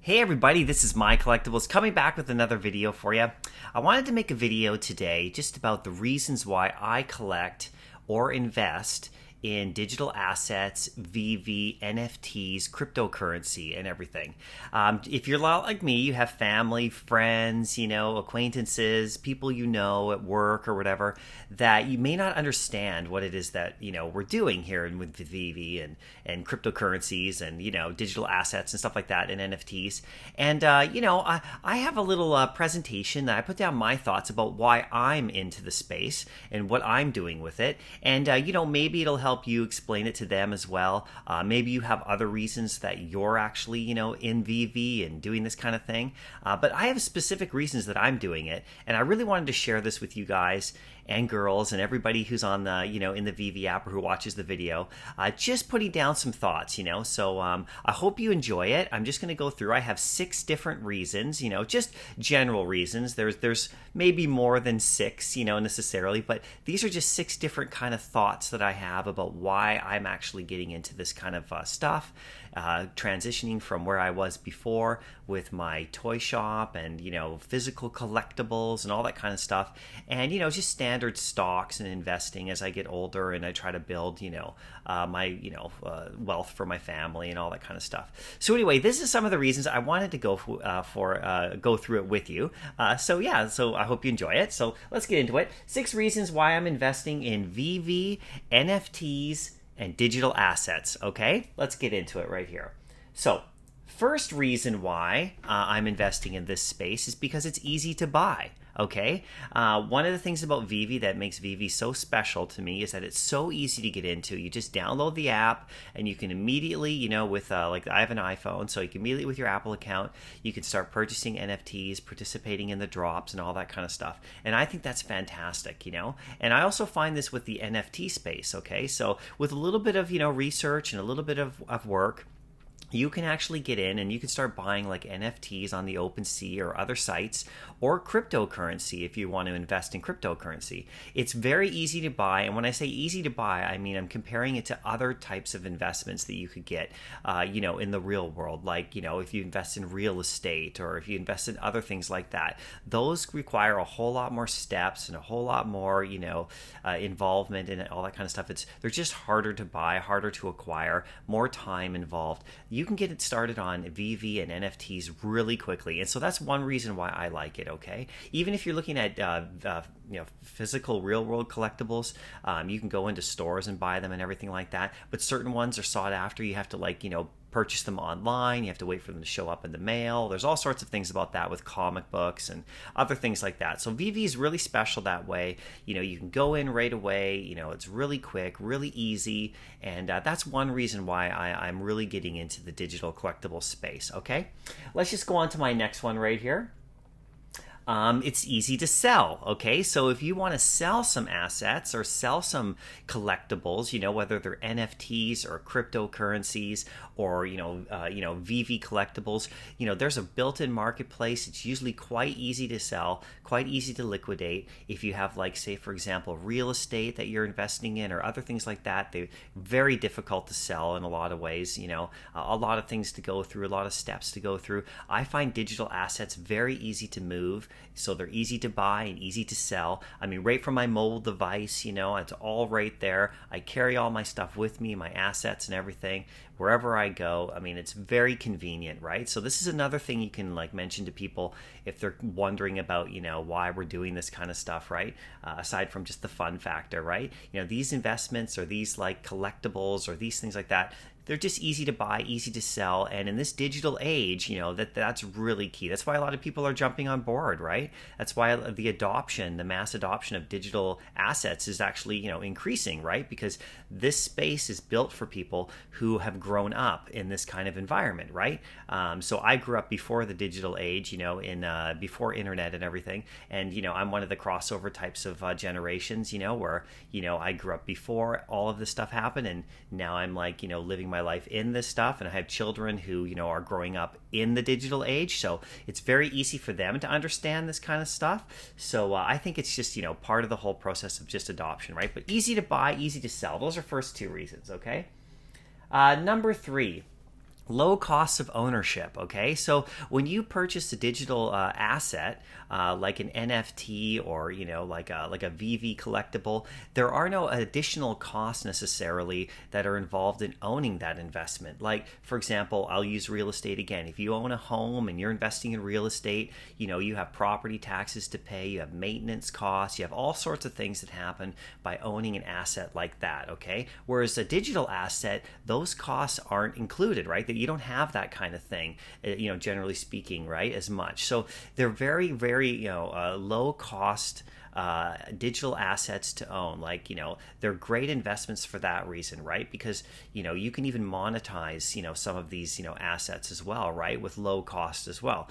Hey everybody, this is MyCollectables coming back with another video for you. I wanted to make a video today just about the reasons why I collect or invest in digital assets, Veve, NFTs, cryptocurrency, and everything. If you're a lot like me, you have family, friends, acquaintances, people you know at work or whatever, that you may not understand what it is that, we're doing here with Veve and cryptocurrencies and, digital assets and stuff like that and NFTs. And, I have a little presentation that I put down my thoughts about why I'm into the space and what I'm doing with it. And, maybe it'll help you explain it to them as well. Maybe you have other reasons that you're actually, in Veve and doing this kind of thing. But I have specific reasons that I'm doing it. And I really wanted to share this with you guys and girls and everybody who's on the, in the Veve app or who watches the video, just putting down some thoughts, So I hope you enjoy it. I'm just going to go through. I have 6 different reasons, just general reasons. There's maybe more than 6, necessarily, but these are just 6 different kind of thoughts that I have about why I'm actually getting into this kind of stuff, transitioning from where I was before with my toy shop and, physical collectibles and all that kind of stuff. And, just standard stocks and investing as I get older and I try to build, my, wealth for my family and all that kind of stuff. So anyway, this is some of the reasons I wanted to go go through it with you. So I hope you enjoy it. So let's get into it. 6 reasons why I'm investing in Veve, NFTs, and digital assets. Okay, let's get into it right here. So first reason why I'm investing in this space is because it's easy to buy. Okay, one of the things about Veve that makes Veve so special to me is that it's so easy to get into. You just download the app and you can immediately, with like I have an iPhone, so you can immediately with your Apple account, you can start purchasing NFTs, participating in the drops and all that kind of stuff. And I think that's fantastic, And I also find this with the NFT space, okay? So with a little bit of, research and a little bit of work, you can actually get in and you can start buying like NFTs on the OpenSea or other sites, or cryptocurrency if you want to invest in cryptocurrency. It's very easy to buy, and when I say easy to buy, I mean I'm comparing it to other types of investments that you could get, in the real world, like, if you invest in real estate or if you invest in other things like that. Those require a whole lot more steps and a whole lot more, involvement in all that kind of stuff. They're just harder to buy, harder to acquire, more time involved. You can get it started on Veve and NFTs really quickly, and so that's one reason why I like it. Okay, even if you're looking at physical real world collectibles, you can go into stores and buy them and everything like that. But certain ones are sought after. You have to purchase them online. You have to wait for them to show up in the mail. There's all sorts of things about that with comic books and other things like that. So Veve is really special that way. You can go in right away. It's really quick, really easy. And that's one reason why I'm really getting into the digital collectible space. Okay, let's just go on to my next one right here. It's easy to sell. Okay, so if you want to sell some assets or sell some collectibles, whether they're NFTs or cryptocurrencies or Veve collectibles, there's a built-in marketplace. It's usually quite easy to sell, quite easy to liquidate. If you have, like, say for example, real estate that you're investing in or other things like that, they're very difficult to sell in a lot of ways. A lot of things to go through, a lot of steps to go through. I find digital assets very easy to move. So they're easy to buy and easy to sell. I mean, right from my mobile device, it's all right there. I carry all my stuff with me, my assets and everything, wherever I go. I mean, it's very convenient, right? So this is another thing you can mention to people if they're wondering about, why we're doing this kind of stuff, right? Aside from just the fun factor, right? These investments or these collectibles or these things like that, they're just easy to buy, easy to sell, and in this digital age, that's really key. That's why a lot of people are jumping on board, right? That's why the mass adoption of digital assets is actually, increasing, right? Because this space is built for people who have grown up in this kind of environment, right? So I grew up before the digital age, before internet and everything, and I'm one of the crossover types of generations, where I grew up before all of this stuff happened, and now I'm living my life in this stuff, and I have children who are growing up in the digital age, so it's very easy for them to understand this kind of stuff. So I think it's just part of the whole process of just adoption, right? But easy to buy, easy to sell. Those are first 2 reasons. Okay, number 3. low costs of ownership. Okay, so when you purchase a digital asset like an NFT, or like a Veve collectible, there are no additional costs necessarily that are involved in owning that investment. Like, for example, I'll use real estate again. If you own a home and you're investing in real estate, you have property taxes to pay, you have maintenance costs, you have all sorts of things that happen by owning an asset like that. Okay, whereas a digital asset, those costs aren't included, right? That you don't have that kind of thing, generally speaking, right, as much. So they're very, very, low cost digital assets to own. Like, they're great investments for that reason, right? Because, you can even monetize, some of these, assets as well, right? With low cost as well.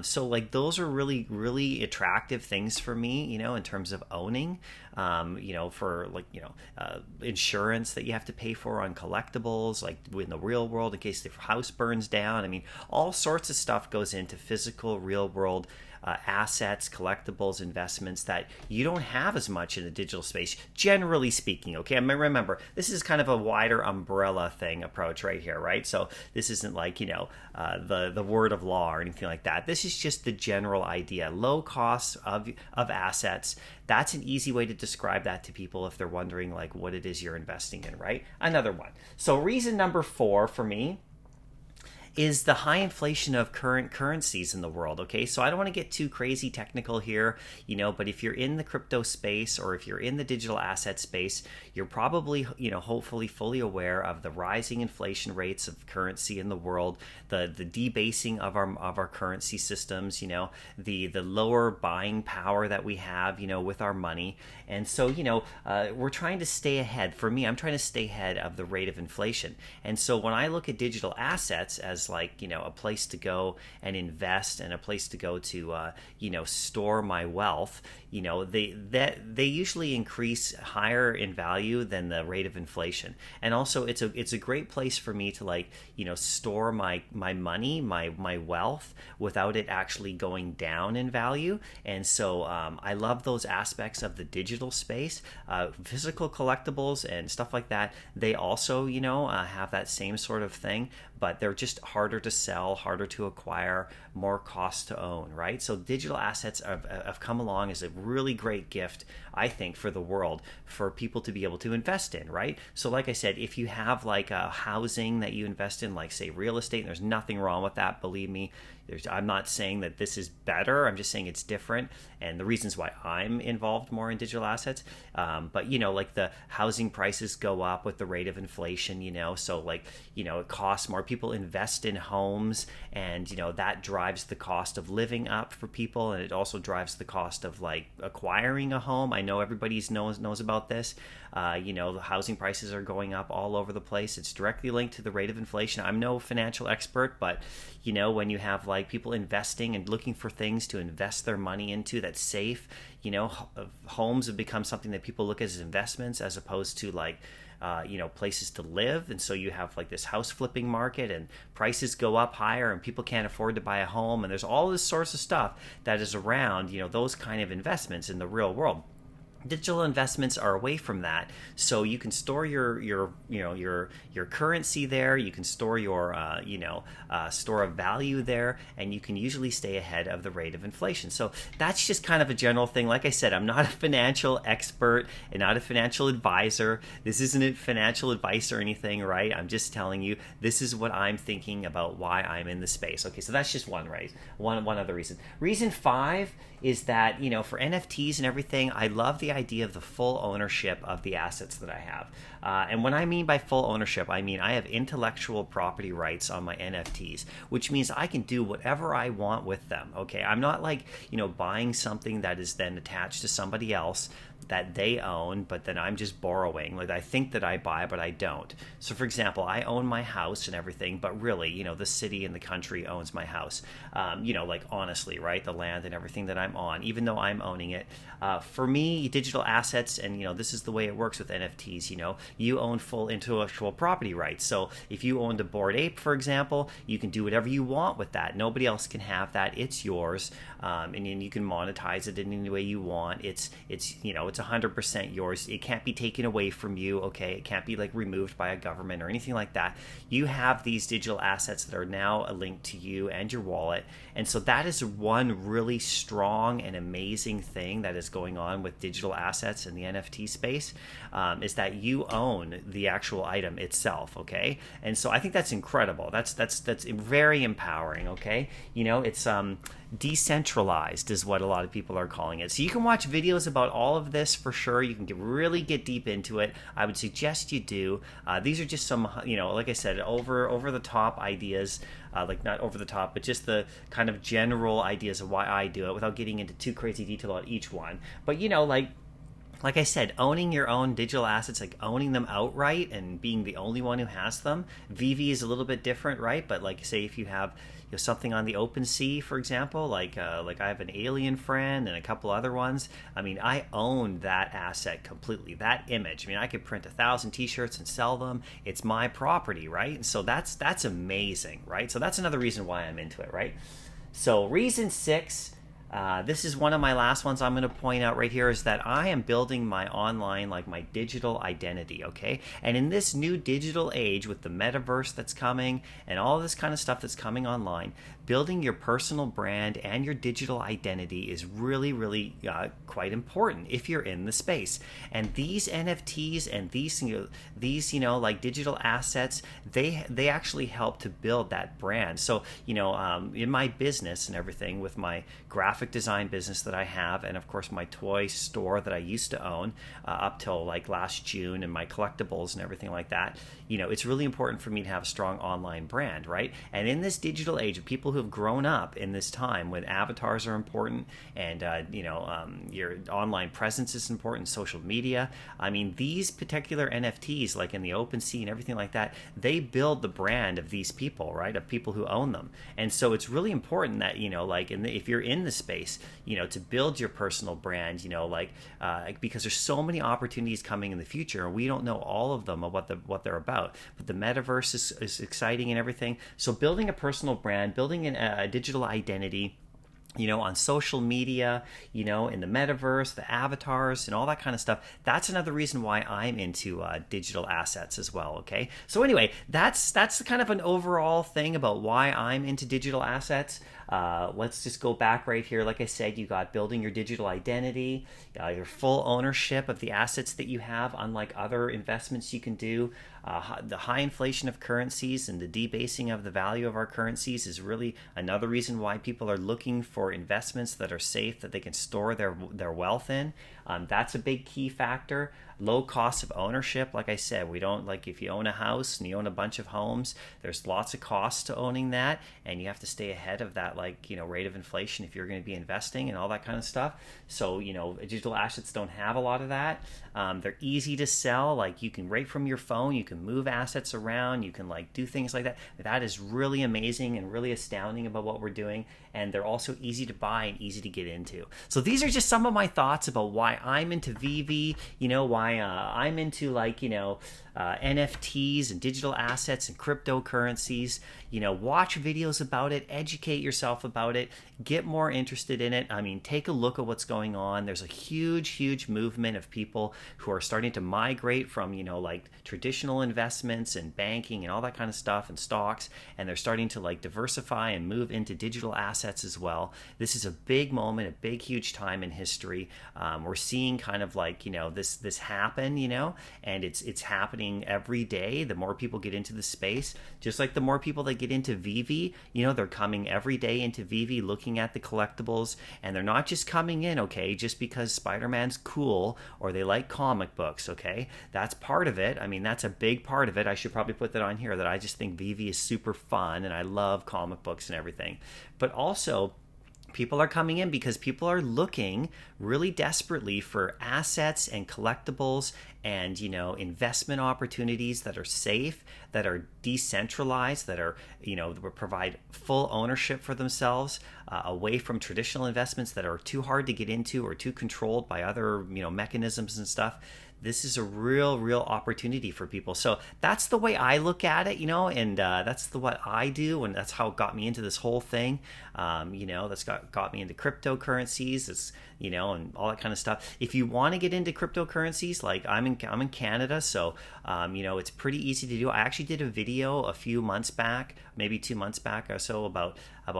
So like those are really, really attractive things for me, in terms of owning, for like, insurance that you have to pay for on collectibles, like in the real world, in case the house burns down. I mean, all sorts of stuff goes into physical, real world assets, collectibles, investments that you don't have as much in the digital space, generally speaking. Okay, I mean, remember, this is kind of a wider umbrella thing approach right here, right? So this isn't like, the word of law or anything like that. This is just the general idea. Low costs of assets. That's an easy way to describe that to people if they're wondering like what it is you're investing in, right? Another one. So reason number 4 for me is the high inflation of current currencies in the world. Okay, so I don't want to get too crazy technical here, but if you're in the crypto space or if you're in the digital asset space, you're probably, hopefully fully aware of the rising inflation rates of currency in the world, the debasing of our currency systems, the lower buying power that we have, with our money. And so, we're trying to stay ahead. For me, I'm trying to stay ahead of the rate of inflation. And so when I look at digital assets as like, a place to go and invest and a place to go to, store my wealth, they usually increase higher in value than the rate of inflation. And also it's a great place for me to like, store my money, my wealth without it actually going down in value. And so I love those aspects of the digital space. Physical collectibles and stuff like that, they also, have that same sort of thing, but they're just harder to sell, harder to acquire, more cost to own, right? So digital assets have come along as a really great gift, I think, for the world, for people to be able to invest in, right? So like I said, if you have like a housing that you invest in, like say real estate, and there's nothing wrong with that, believe me. I'm not saying that this is better. I'm just saying it's different, and the reasons why I'm involved more in digital assets. But like the housing prices go up with the rate of inflation. So like it costs more. People invest in homes, and that drives the cost of living up for people, and it also drives the cost of like acquiring a home. I know everybody knows about this. The housing prices are going up all over the place. It's directly linked to the rate of inflation. I'm no financial expert, but when you have like people investing and looking for things to invest their money into that's safe, homes have become something that people look at as investments as opposed to like places to live. And so you have like this house flipping market, and prices go up higher and people can't afford to buy a home, and there's all this sorts of stuff that is around those kind of investments in the real world. Digital investments are away from that, so you can store your currency there. You can store your store of value there, and you can usually stay ahead of the rate of inflation. So that's just kind of a general thing. Like I said, I'm not a financial expert and not a financial advisor. This isn't a financial advice or anything, right? I'm just telling you this is what I'm thinking about why I'm in the space. Okay, so that's just one other reason. Reason 5 is that for NFTs and everything, I love the idea of the full ownership of the assets that I have. And when I mean by full ownership, I mean I have intellectual property rights on my NFTs, which means I can do whatever I want with them. Okay, I'm not like buying something that is then attached to somebody else that they own, but then I'm just borrowing. Like I think that I buy, but I don't. So for example, I own my house and everything, but really, the city and the country owns my house. Like honestly, right? The land and everything that I'm on, even though I'm owning it. For me, digital assets, and this is the way it works with NFTs, you own full intellectual property rights. So if you owned a Bored Ape, for example, you can do whatever you want with that. Nobody else can have that. It's yours. And then you can monetize it in any way you want. It's it's 100% yours. It can't be taken away from you, okay? It can't be like removed by a government or anything like that. You have these digital assets that are now linked to you and your wallet. And so that is one really strong and amazing thing that is going on with digital assets in the NFT space, is that you own the actual item itself, okay? And so I think that's incredible. That's very empowering, okay? You know, it's decentralized is what a lot of people are calling it. So you can watch videos about all of this for sure. You can really get deep into it. I would suggest you do. These are just some, you know, like I said, over the top ideas, like not over the top, but just the kind of general ideas of why I do it without getting into too crazy detail on each one. But, you know, like I said, owning your own digital assets, like owning them outright and being the only one who has them. Veve is a little bit different, right? But like, say if you have something on the open sea, for example, like I have an alien friend and a couple other ones. I mean, I own that asset completely, that image. I mean, I could print 1,000 t-shirts and sell them. It's my property, right? And so that's amazing, right? So that's another reason why I'm into it, right? So reason 6, this is one of my last ones I'm going to point out right here, is that I am building my online, like my digital identity, okay? And in this new digital age with the metaverse that's coming and all this kind of stuff that's coming online, building your personal brand and your digital identity is really, really quite important if you're in the space. And these NFTs and these like digital assets, they actually help to build that brand. So, you know, in my business and everything, with my graphic design business that I have, and of course my toy store that I used to own up till like last June, and my collectibles and everything like that, you know, it's really important for me to have a strong online brand, right? And in this digital age of people who have grown up in this time when avatars are important and your online presence is important, social media. I mean, these particular NFTs, like in the OpenSea and everything like that, they build the brand of these people, right? Of people who own them. And so it's really important that, you know, like if you're in the space, you know, to build your personal brand, you know, because there's so many opportunities coming in the future, and we don't know all of them or what they're about. But the metaverse is exciting and everything. So building a personal brand, building a digital identity, you know, on social media, you know, in the metaverse, the avatars and all that kind of stuff. That's another reason why I'm into digital assets as well, okay? So anyway, that's kind of an overall thing about why I'm into digital assets. Let's just go back right here. Like I said, you got building your digital identity, your full ownership of the assets that you have, unlike other investments you can do. The high inflation of currencies and the debasing of the value of our currencies is really another reason why people are looking for investments that are safe, that they can store their wealth in. That's a big key factor. Low cost of ownership. Like I said, we don't, like if you own a house and you own a bunch of homes, there's lots of costs to owning that, and you have to stay ahead of that, like, you know, rate of inflation if you're going to be investing and all that kind of stuff. So, you know, digital assets don't have a lot of that. They're easy to sell. Like you can, right from your phone, you can move assets around, you can like do things like that. That is really amazing and really astounding about what we're doing. And they're also easy to buy and easy to get into. So these are just some of my thoughts about why I'm into Veve, you know, why I'm into, like, you know, NFTs and digital assets and cryptocurrencies. You know, watch videos about it, educate yourself about it, get more interested in it. I mean, take a look at what's going on. There's a huge movement of people who are starting to migrate from, you know, like traditional investments and banking and all that kind of stuff and stocks, and they're starting to like diversify and move into digital assets as well. This is a big moment, a big, huge time in history. We're seeing kind of like, you know, this happen, you know, and it's happening every day. The more people get into the space, just like the more people that get into Veve, you know, they're coming every day into Veve looking at the collectibles, and they're not just coming in, okay, just because Spider-Man's cool or they like comic books, okay? That's part of it. I mean, that's a big part of it. I should probably put that on here, that I just think Veve is super fun and I love comic books and everything. But also, people are coming in because people are looking really desperately for assets and collectibles and, you know, investment opportunities that are safe, that are decentralized, that are, you know, that provide full ownership for themselves, away from traditional investments that are too hard to get into or too controlled by other, you know, mechanisms and stuff. This is a real opportunity for people. So that's the way I look at it, you know, and that's what I do, and that's how it got me into this whole thing. You know, that's got me into cryptocurrencies. It's, you know, and all that kind of stuff. If you want to get into cryptocurrencies, like I'm in Canada, so you know, it's pretty easy to do. I actually did a video a few months back, maybe 2 months back or so, about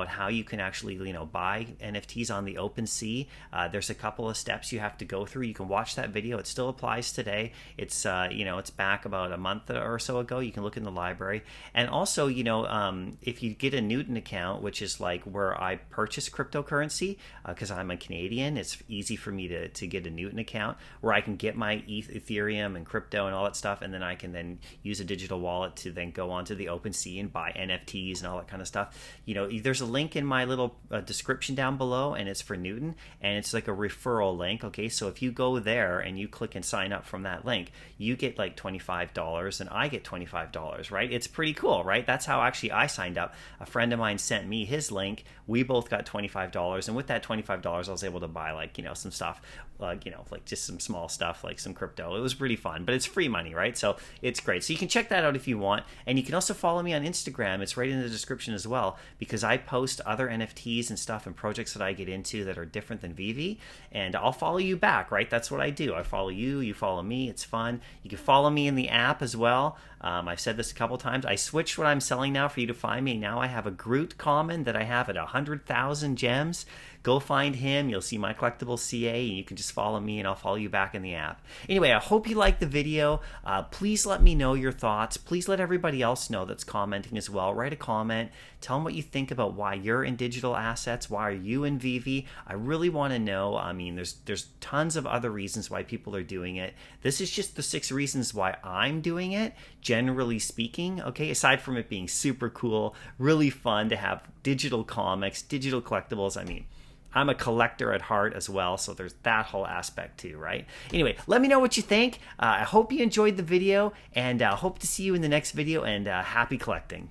how you can actually, you know, buy NFTs on the open sea. There's a couple of steps you have to go through. You can watch that video. It still applies today. It's you know, it's back about a month or so ago. You can look in the library. And also, you know, if you get a Newton account, which is like where I purchase cryptocurrency, because I'm a Canadian, it's easy for me to get a Newton account where I can get my Ethereum and crypto and all that stuff, and then I can then use a digital wallet to then go onto the OpenSea and buy NFTs and all that kind of stuff. You know, there's a link in my little description down below, and it's for Newton, and it's like a referral link. Okay, so if you go there and you click and sign up from that link, you get like $25 and I get $25, right? It's pretty cool, right? That's how actually I signed up. A friend of mine sent me his link. We both got $25, and with that $25 I was able to buy, like, you know, some stuff, like, you know, like just some small stuff, like some crypto. It was pretty fun, but it's free money, right? So it's great. So you can check that out if you want, and you can also follow me on Instagram. It's right in the description as well, because I post other NFTs and stuff and projects that I get into that are different than Veve, and I'll follow you back, right? That's what I do. I follow you, you follow me. It's fun. You can follow me in the app as well. I've said this a couple times. I switched what I'm selling now for you to find me. Now I have a Groot common that I have at 100,000 gems. Go find him. You'll see MyCollectables CA, and you can just follow me, and I'll follow you back in the app. Anyway, I hope you liked the video. Please let me know your thoughts. Please let everybody else know that's commenting as well. Write a comment. Tell them what you think about why you're in digital assets. Why are you in Veve? I really want to know. I mean, there's tons of other reasons why people are doing it. This is just the 6 reasons why I'm doing it, generally speaking. Okay, aside from it being super cool, really fun to have digital comics, digital collectibles. I mean, I'm a collector at heart as well, so there's that whole aspect too, right? Anyway, let me know what you think. I hope you enjoyed the video, and hope to see you in the next video, and happy collecting.